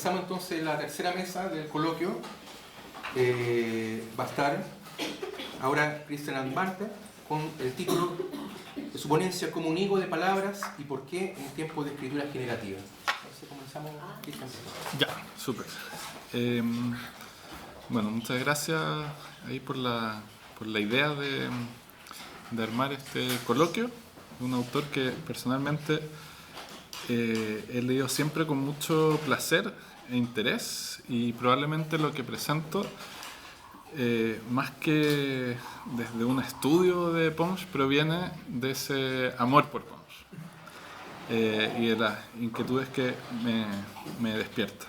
comenzamos entonces la tercera mesa del coloquio. Va a estar ahora Christian Andbarte con el título de su ponencia como un higo de palabras y por qué en tiempos de escritura generativa. Entonces comenzamos, Christian. Ya, súper. Bueno, muchas gracias ahí por la idea de armar este coloquio. Un autor que personalmente he leído siempre con mucho placer e interés, y probablemente lo que presento, más que desde un estudio de Pons, proviene de ese amor por Pons y de las inquietudes que me despierta.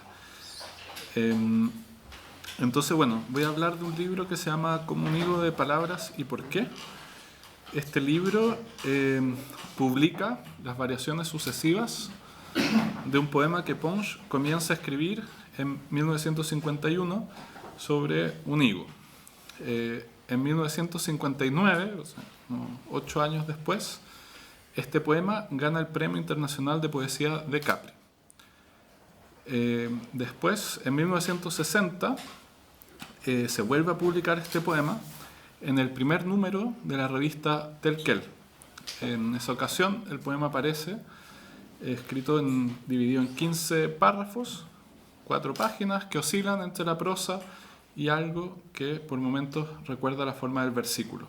Entonces, bueno, voy a hablar de un libro que se llama Como un higo de palabras y por qué. Este libro publica las variaciones sucesivas de un poema que Pons comienza a escribir en 1951 sobre un higo. En 1959, o sea, 8 años después, este poema gana el Premio Internacional de Poesía de Capri. Después, en 1960, se vuelve a publicar este poema en el primer número de la revista Tel Quel. En esa ocasión, el poema aparece escrito dividido en 15 párrafos, 4 páginas que oscilan entre la prosa y algo que por momentos recuerda la forma del versículo.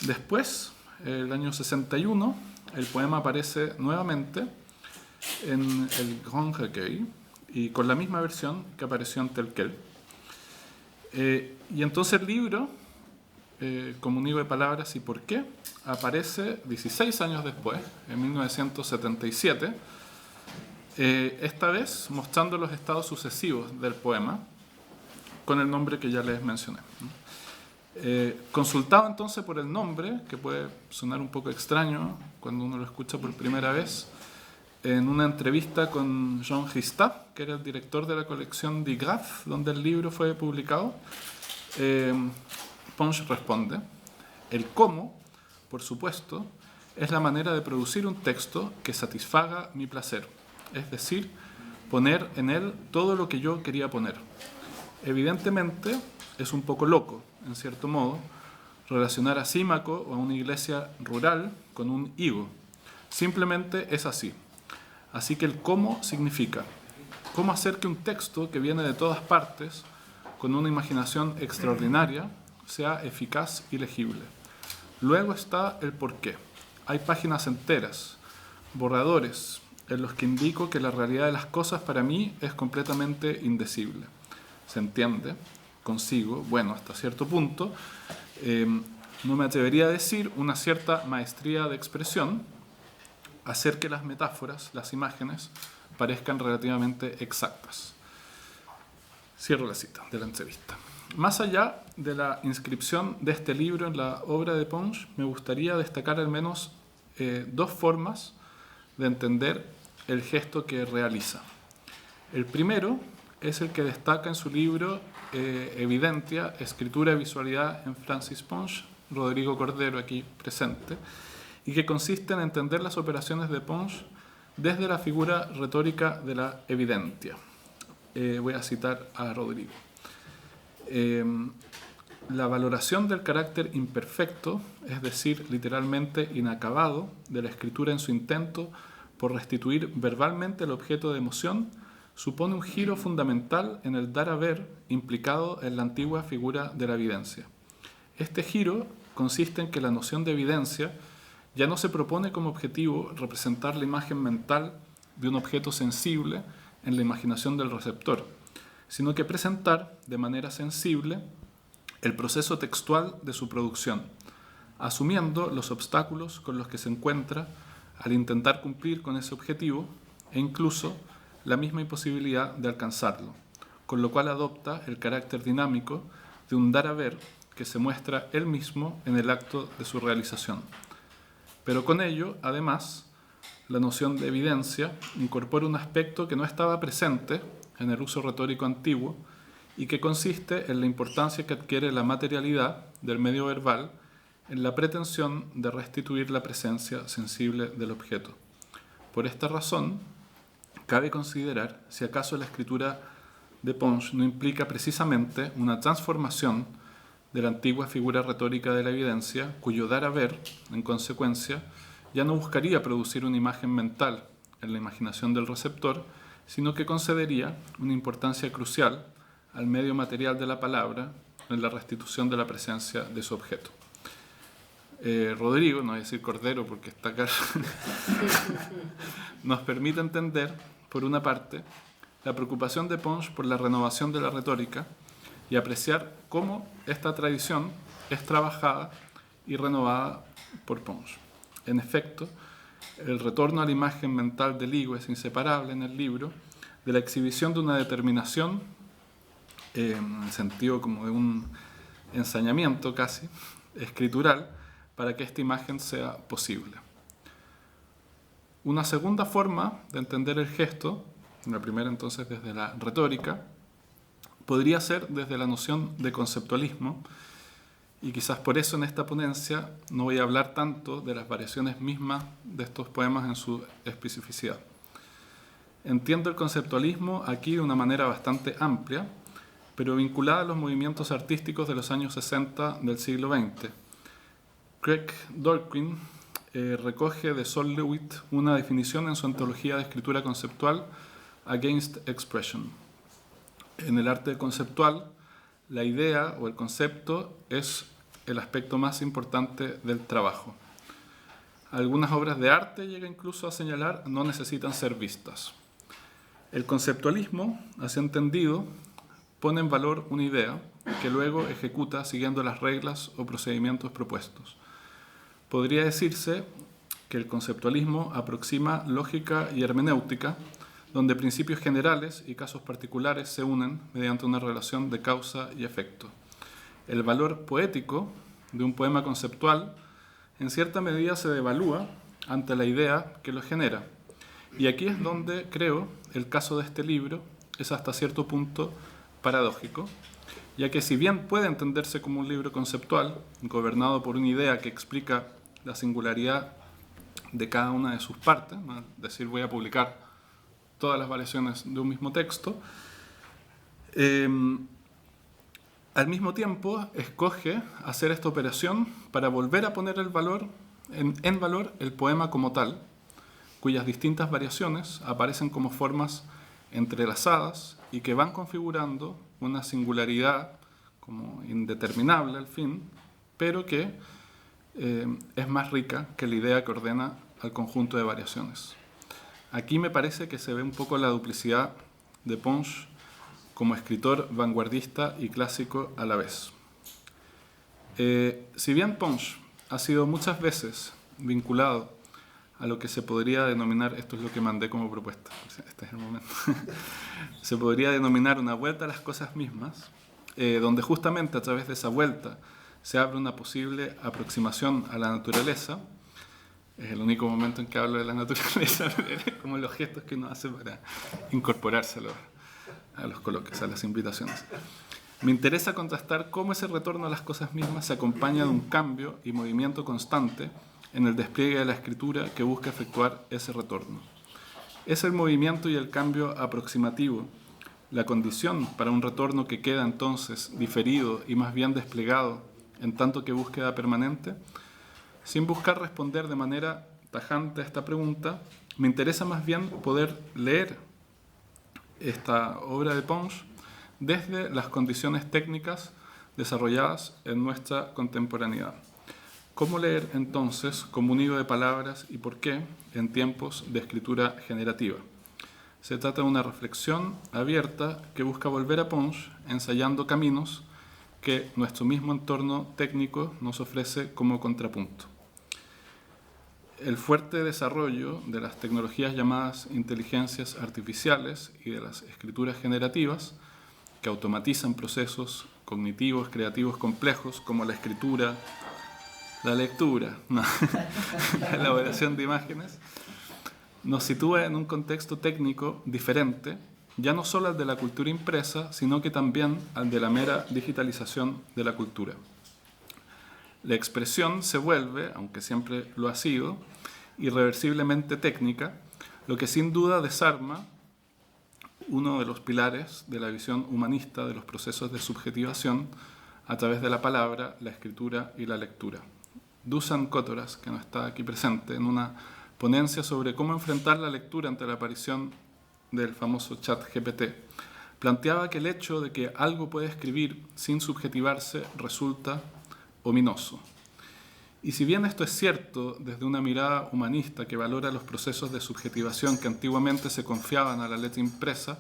Después, el año 61, el poema aparece nuevamente en el Grand Recueil y con la misma versión que apareció en Tel Quel. Y entonces el libro, como un higo de palabras y por qué, aparece 16 años después, en 1977, esta vez mostrando los estados sucesivos del poema con el nombre que ya les mencioné. Consultado entonces por el nombre, que puede sonar un poco extraño cuando uno lo escucha por primera vez, en una entrevista con Jean Christophe, que era el director de la colección Die Graph, donde el libro fue publicado, Pons responde: el cómo, por supuesto, es la manera de producir un texto que satisfaga mi placer, es decir, poner en él todo lo que yo quería poner. Evidentemente, es un poco loco, en cierto modo, relacionar a Símaco o a una iglesia rural con un higo. Simplemente es así. Así que el cómo significa cómo hacer que un texto que viene de todas partes, con una imaginación extraordinaria, sea eficaz y legible. Luego está el por qué. Hay páginas enteras, borradores, en los que indico que la realidad de las cosas para mí es completamente indecible. ¿Se entiende? Consigo, bueno, hasta cierto punto, no me atrevería a decir una cierta maestría de expresión, hacer que las metáforas, las imágenes, parezcan relativamente exactas. Cierro la cita de la entrevista. Más allá de la inscripción de este libro en la obra de Pons, me gustaría destacar al menos 2 formas de entender el gesto que realiza. El primero es el que destaca en su libro Evidentia, Escritura y Visualidad en Francis Pons, Rodrigo Cordero aquí presente, y que consiste en entender las operaciones de Pons desde la figura retórica de la evidentia. Voy a citar a Rodrigo. La valoración del carácter imperfecto, es decir, literalmente inacabado, de la escritura en su intento por restituir verbalmente el objeto de emoción, supone un giro fundamental en el dar a ver implicado en la antigua figura de la evidencia. Este giro consiste en que la noción de evidencia ya no se propone como objetivo representar la imagen mental de un objeto sensible en la imaginación del receptor, sino que presentar de manera sensible el proceso textual de su producción, asumiendo los obstáculos con los que se encuentra al intentar cumplir con ese objetivo e incluso la misma imposibilidad de alcanzarlo, con lo cual adopta el carácter dinámico de un dar a ver que se muestra él mismo en el acto de su realización. Pero con ello, además, la noción de evidencia incorpora un aspecto que no estaba presente en el uso retórico antiguo y que consiste en la importancia que adquiere la materialidad del medio verbal en la pretensión de restituir la presencia sensible del objeto. Por esta razón, cabe considerar si acaso la escritura de Pons no implica precisamente una transformación de la antigua figura retórica de la evidencia, cuyo dar a ver, en consecuencia, ya no buscaría producir una imagen mental en la imaginación del receptor, sino que concedería una importancia crucial al medio material de la palabra en la restitución de la presencia de su objeto. Rodrigo, no voy a decir Cordero porque está acá, nos permite entender, por una parte, la preocupación de Pons por la renovación de la retórica y apreciar cómo esta tradición es trabajada y renovada por Pons. En efecto, el retorno a la imagen mental del higo es inseparable en el libro de la exhibición de una determinación, en el sentido como de un ensañamiento casi, escritural, para que esta imagen sea posible. Una segunda forma de entender el gesto, la primera entonces desde la retórica, podría ser desde la noción de conceptualismo, y quizás por eso en esta ponencia no voy a hablar tanto de las variaciones mismas de estos poemas en su especificidad. Entiendo el conceptualismo aquí de una manera bastante amplia, pero vinculada a los movimientos artísticos de los años 60 del siglo XX. Craig Dorkin recoge de Sol Lewitt una definición en su antología de escritura conceptual Against Expression. En el arte conceptual, la idea o el concepto es el aspecto más importante del trabajo. Algunas obras de arte, llega incluso a señalar, no necesitan ser vistas. El conceptualismo, así entendido, pone en valor una idea que luego ejecuta siguiendo las reglas o procedimientos propuestos. Podría decirse que el conceptualismo aproxima lógica y hermenéutica, donde principios generales y casos particulares se unen mediante una relación de causa y efecto. El valor poético de un poema conceptual en cierta medida se devalúa ante la idea que lo genera. Y aquí es donde, creo, el caso de este libro es hasta cierto punto paradójico, ya que si bien puede entenderse como un libro conceptual, gobernado por una idea que explica la singularidad de cada una de sus partes, ¿no? Es decir, voy a publicar todas las variaciones de un mismo texto, al mismo tiempo escoge hacer esta operación para volver a poner en valor el poema como tal, cuyas distintas variaciones aparecen como formas entrelazadas y que van configurando una singularidad como indeterminable al fin, pero que es más rica que la idea que ordena al conjunto de variaciones. Aquí me parece que se ve un poco la duplicidad de Pons como escritor vanguardista y clásico a la vez. Si bien Pons ha sido muchas veces vinculado a lo que se podría denominar, esto es lo que mandé como propuesta, este es el momento, se podría denominar una vuelta a las cosas mismas, donde justamente a través de esa vuelta se abre una posible aproximación a la naturaleza. Es el único momento en que hablo de la naturaleza, como los gestos que uno hace para incorporarse a los coloquios, a las invitaciones. Me interesa contrastar cómo ese retorno a las cosas mismas se acompaña de un cambio y movimiento constante en el despliegue de la escritura que busca efectuar ese retorno. Es el movimiento y el cambio aproximativo la condición para un retorno que queda entonces diferido y más bien desplegado en tanto que búsqueda permanente. Sin buscar responder de manera tajante a esta pregunta, me interesa más bien poder leer esta obra de Pons desde las condiciones técnicas desarrolladas en nuestra contemporaneidad. ¿Cómo leer entonces como un hilo de palabras y por qué en tiempos de escritura generativa? Se trata de una reflexión abierta que busca volver a Pons ensayando caminos que nuestro mismo entorno técnico nos ofrece como contrapunto. El fuerte desarrollo de las tecnologías llamadas inteligencias artificiales y de las escrituras generativas, que automatizan procesos cognitivos, creativos complejos como la escritura, la lectura, la elaboración de imágenes, nos sitúa en un contexto técnico diferente, ya no solo al de la cultura impresa, sino que también al de la mera digitalización de la cultura. La expresión se vuelve, aunque siempre lo ha sido, irreversiblemente técnica, lo que sin duda desarma uno de los pilares de la visión humanista de los procesos de subjetivación a través de la palabra, la escritura y la lectura. Dusan Kotoras, que no está aquí presente, en una ponencia sobre cómo enfrentar la lectura ante la aparición del famoso chat GPT, planteaba que el hecho de que algo puede escribir sin subjetivarse resulta ominoso. Y si bien esto es cierto desde una mirada humanista que valora los procesos de subjetivación que antiguamente se confiaban a la letra impresa,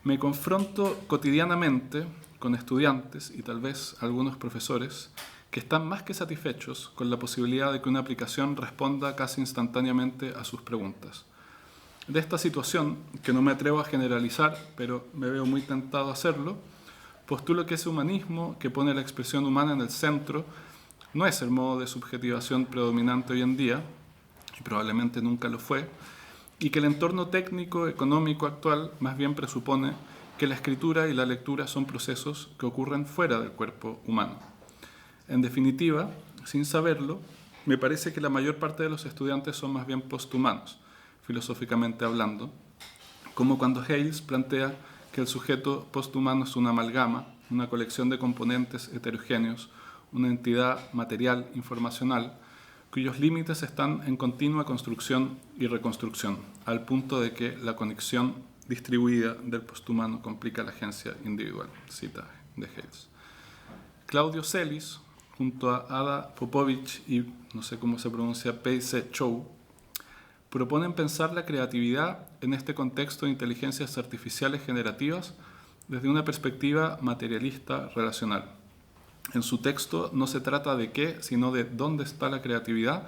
me confronto cotidianamente con estudiantes y tal vez algunos profesores que están más que satisfechos con la posibilidad de que una aplicación responda casi instantáneamente a sus preguntas. De esta situación, que no me atrevo a generalizar, pero me veo muy tentado a hacerlo, postulo que ese humanismo que pone la expresión humana en el centro no es el modo de subjetivación predominante hoy en día, y probablemente nunca lo fue, y que el entorno técnico, económico actual más bien presupone que la escritura y la lectura son procesos que ocurren fuera del cuerpo humano. En definitiva, sin saberlo, me parece que la mayor parte de los estudiantes son más bien posthumanos, filosóficamente hablando, como cuando Hales plantea que el sujeto posthumano es una amalgama, una colección de componentes heterogéneos, una entidad material informacional, cuyos límites están en continua construcción y reconstrucción, al punto de que la conexión distribuida del posthumano complica la agencia individual. Cita de Hales. Claudio Celis, junto a Ada Popovic y, no sé cómo se pronuncia, Pei-Se Chou, proponen pensar la creatividad en este contexto de inteligencias artificiales generativas desde una perspectiva materialista relacional. En su texto no se trata de qué, sino de dónde está la creatividad.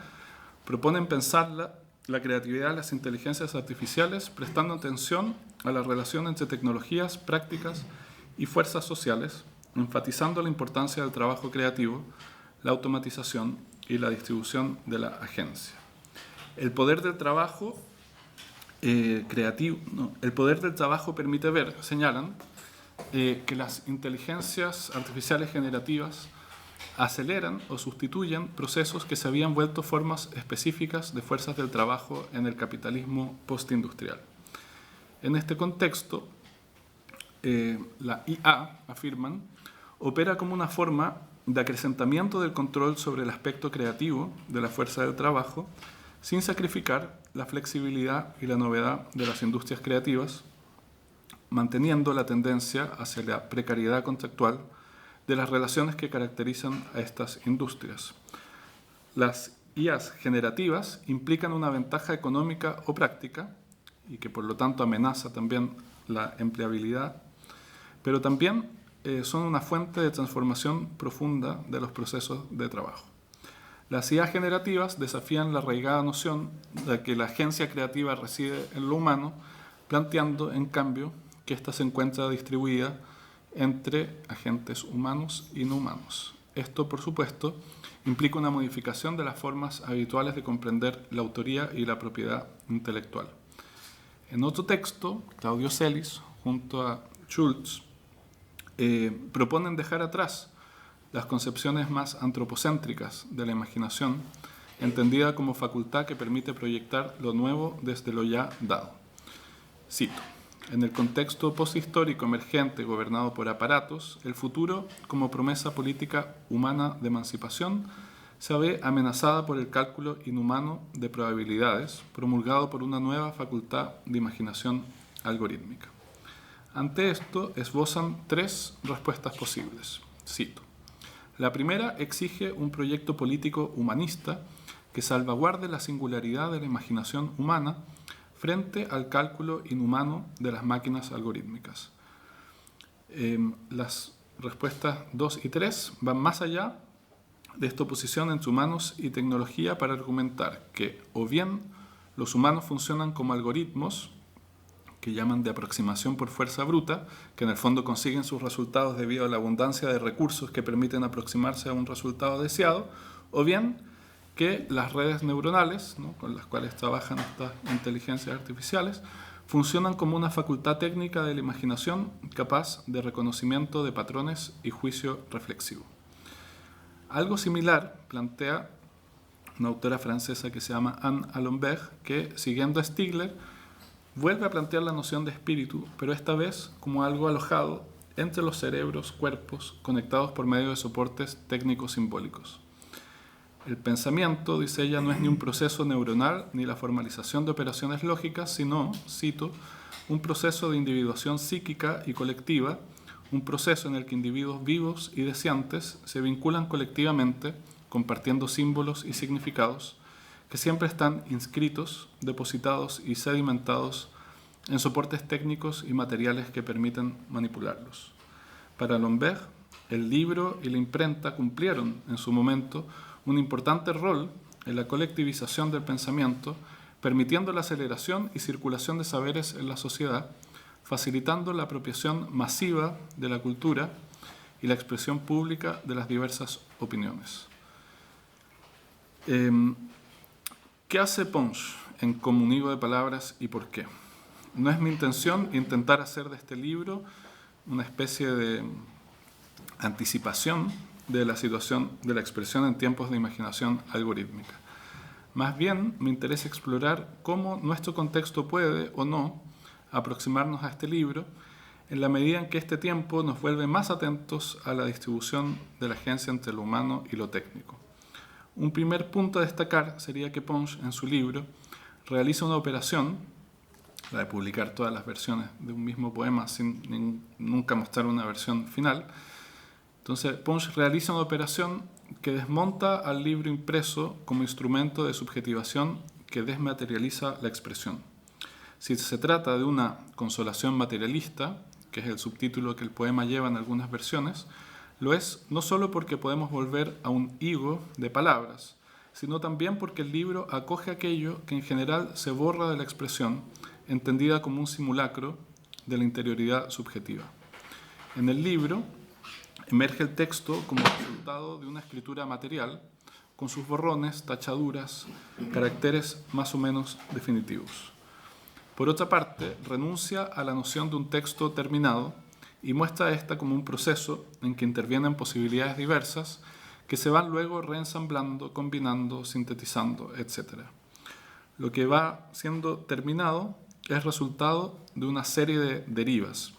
Proponen pensar la creatividad de las inteligencias artificiales prestando atención a la relación entre tecnologías, prácticas y fuerzas sociales, enfatizando la importancia del trabajo creativo, la automatización y la distribución de la agencia. El poder del trabajo el poder del trabajo permite ver, señalan, que las inteligencias artificiales generativas aceleran o sustituyen procesos que se habían vuelto formas específicas de fuerzas del trabajo en el capitalismo postindustrial. En este contexto, la IA, afirman, opera como una forma de acrecentamiento del control sobre el aspecto creativo de la fuerza del trabajo, sin sacrificar la flexibilidad y la novedad de las industrias creativas, manteniendo la tendencia hacia la precariedad contractual de las relaciones que caracterizan a estas industrias. Las IAs generativas implican una ventaja económica o práctica, y que por lo tanto amenaza también la empleabilidad, pero también son una fuente de transformación profunda de los procesos de trabajo. Las IA generativas desafían la arraigada noción de que la agencia creativa reside en lo humano, planteando, en cambio, que ésta se encuentra distribuida entre agentes humanos y no humanos. Esto, por supuesto, implica una modificación de las formas habituales de comprender la autoría y la propiedad intelectual. En otro texto, Claudio Celis, junto a Schultz, proponen dejar atrás las concepciones más antropocéntricas de la imaginación, entendida como facultad que permite proyectar lo nuevo desde lo ya dado. Cito: en el contexto posthistórico emergente gobernado por aparatos, el futuro, como promesa política humana de emancipación, se ve amenazada por el cálculo inhumano de probabilidades, promulgado por una nueva facultad de imaginación algorítmica. Ante esto, esbozan tres respuestas posibles. Cito: la primera exige un proyecto político humanista que salvaguarde la singularidad de la imaginación humana frente al cálculo inhumano de las máquinas algorítmicas. Las respuestas 2 y 3 van más allá de esta oposición entre humanos y tecnología para argumentar que o bien los humanos funcionan como algoritmos, que llaman de aproximación por fuerza bruta, que en el fondo consiguen sus resultados debido a la abundancia de recursos que permiten aproximarse a un resultado deseado, o bien que las redes neuronales, ¿no?, con las cuales trabajan estas inteligencias artificiales, funcionan como una facultad técnica de la imaginación capaz de reconocimiento de patrones y juicio reflexivo. Algo similar plantea una autora francesa que se llama Anne Allombert, que, siguiendo a Stigler, vuelve a plantear la noción de espíritu, pero esta vez como algo alojado entre los cerebros, cuerpos, conectados por medio de soportes técnicos simbólicos. El pensamiento, dice ella, no es ni un proceso neuronal ni la formalización de operaciones lógicas, sino, cito, un proceso de individuación psíquica y colectiva, un proceso en el que individuos vivos y deseantes se vinculan colectivamente, compartiendo símbolos y significados que siempre están inscritos, depositados y sedimentados en soportes técnicos y materiales que permiten manipularlos. Para Lombard, el libro y la imprenta cumplieron en su momento un importante rol en la colectivización del pensamiento, permitiendo la aceleración y circulación de saberes en la sociedad, facilitando la apropiación masiva de la cultura y la expresión pública de las diversas opiniones. ¿Qué hace Pons en Comunigo de Palabras y por qué? No es mi intención intentar hacer de este libro una especie de anticipación de la situación de la expresión en tiempos de imaginación algorítmica. Más bien, me interesa explorar cómo nuestro contexto puede o no aproximarnos a este libro en la medida en que este tiempo nos vuelve más atentos a la distribución de la agencia entre lo humano y lo técnico. Un primer punto a destacar sería que Pons, en su libro, realiza una operación, la de publicar todas las versiones de un mismo poema sin nunca mostrar una versión final. Entonces, Pons realiza una operación que desmonta al libro impreso como instrumento de subjetivación que desmaterializa la expresión. Si se trata de una consolación materialista, que es el subtítulo que el poema lleva en algunas versiones, lo es no solo porque podemos volver a un higo de palabras, sino también porque el libro acoge aquello que en general se borra de la expresión, entendida como un simulacro de la interioridad subjetiva. En el libro emerge el texto como resultado de una escritura material, con sus borrones, tachaduras, caracteres más o menos definitivos. Por otra parte, renuncia a la noción de un texto terminado y muestra esta como un proceso en que intervienen posibilidades diversas que se van luego reensamblando, combinando, sintetizando, etc. Lo que va siendo terminado es resultado de una serie de derivas.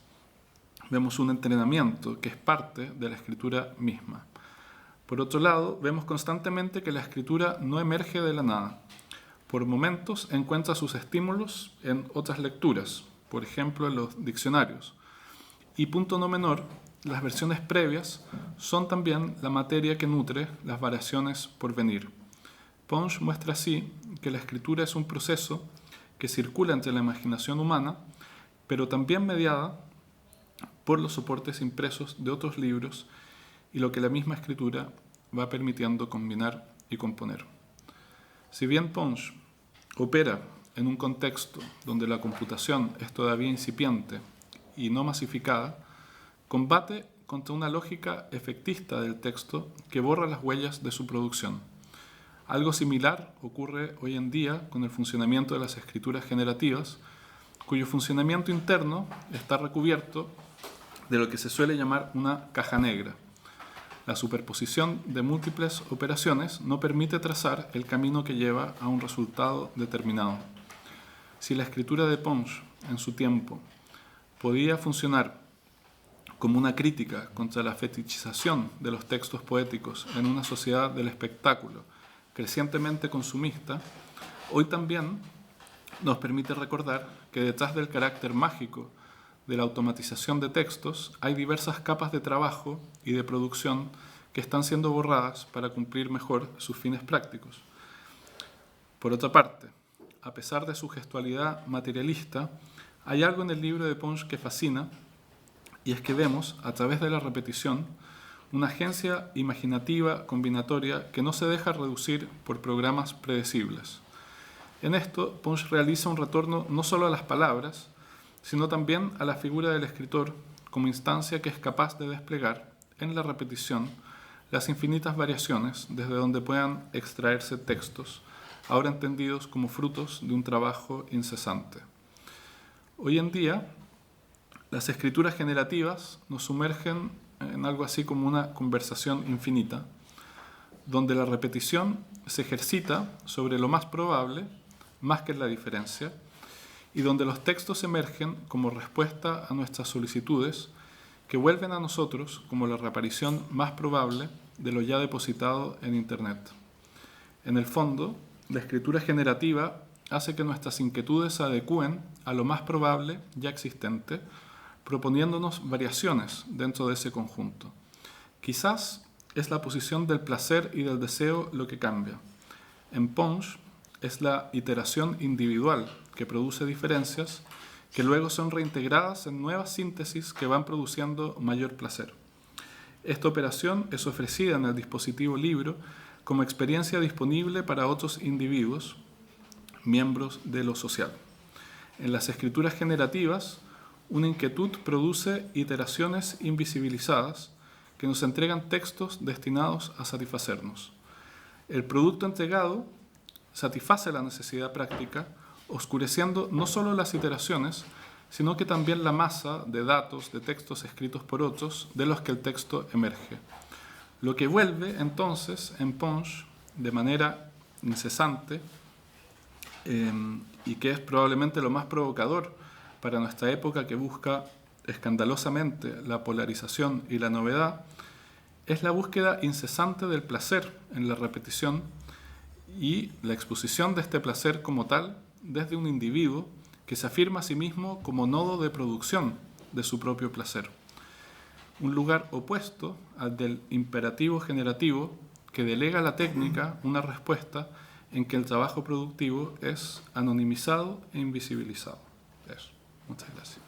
Vemos un entrenamiento que es parte de la escritura misma. Por otro lado, vemos constantemente que la escritura no emerge de la nada. Por momentos encuentra sus estímulos en otras lecturas, por ejemplo en los diccionarios. Y punto no menor, las versiones previas son también la materia que nutre las variaciones por venir. Pons muestra así que la escritura es un proceso que circula entre la imaginación humana, pero también mediada por los soportes impresos de otros libros y lo que la misma escritura va permitiendo combinar y componer. Si bien Pons opera en un contexto donde la computación es todavía incipiente y no masificada, combate contra una lógica efectista del texto que borra las huellas de su producción. Algo similar ocurre hoy en día con el funcionamiento de las escrituras generativas, cuyo funcionamiento interno está recubierto de lo que se suele llamar una caja negra. La superposición de múltiples operaciones no permite trazar el camino que lleva a un resultado determinado. Si la escritura de Pons, en su tiempo, podía funcionar como una crítica contra la fetichización de los textos poéticos en una sociedad del espectáculo crecientemente consumista, hoy también nos permite recordar que detrás del carácter mágico de la automatización de textos hay diversas capas de trabajo y de producción que están siendo borradas para cumplir mejor sus fines prácticos. Por otra parte, a pesar de su gestualidad materialista, hay algo en el libro de Pons que fascina, y es que vemos, a través de la repetición, una agencia imaginativa combinatoria que no se deja reducir por programas predecibles. En esto, Pons realiza un retorno no solo a las palabras, sino también a la figura del escritor como instancia que es capaz de desplegar en la repetición las infinitas variaciones desde donde puedan extraerse textos, ahora entendidos como frutos de un trabajo incesante. Hoy en día, las escrituras generativas nos sumergen en algo así como una conversación infinita, donde la repetición se ejercita sobre lo más probable, más que en la diferencia, y donde los textos emergen como respuesta a nuestras solicitudes, que vuelven a nosotros como la reaparición más probable de lo ya depositado en Internet. En el fondo, la escritura generativa hace que nuestras inquietudes se adecúen a lo más probable ya existente, proponiéndonos variaciones dentro de ese conjunto. Quizás es la posición del placer y del deseo lo que cambia. En Pons es la iteración individual que produce diferencias que luego son reintegradas en nuevas síntesis que van produciendo mayor placer. Esta operación es ofrecida en el dispositivo libro como experiencia disponible para otros individuos, miembros de lo social. En las escrituras generativas, una inquietud produce iteraciones invisibilizadas que nos entregan textos destinados a satisfacernos. El producto entregado satisface la necesidad práctica, oscureciendo no solo las iteraciones, sino que también la masa de datos, de textos escritos por otros, de los que el texto emerge. Lo que vuelve entonces en Pons de manera incesante, y que es probablemente lo más provocador para nuestra época, que busca escandalosamente la polarización y la novedad, es la búsqueda incesante del placer en la repetición y la exposición de este placer como tal desde un individuo que se afirma a sí mismo como nodo de producción de su propio placer. Un lugar opuesto al del imperativo generativo que delega a la técnica una respuesta en que el trabajo productivo es anonimizado e invisibilizado. Eso. Muchas gracias.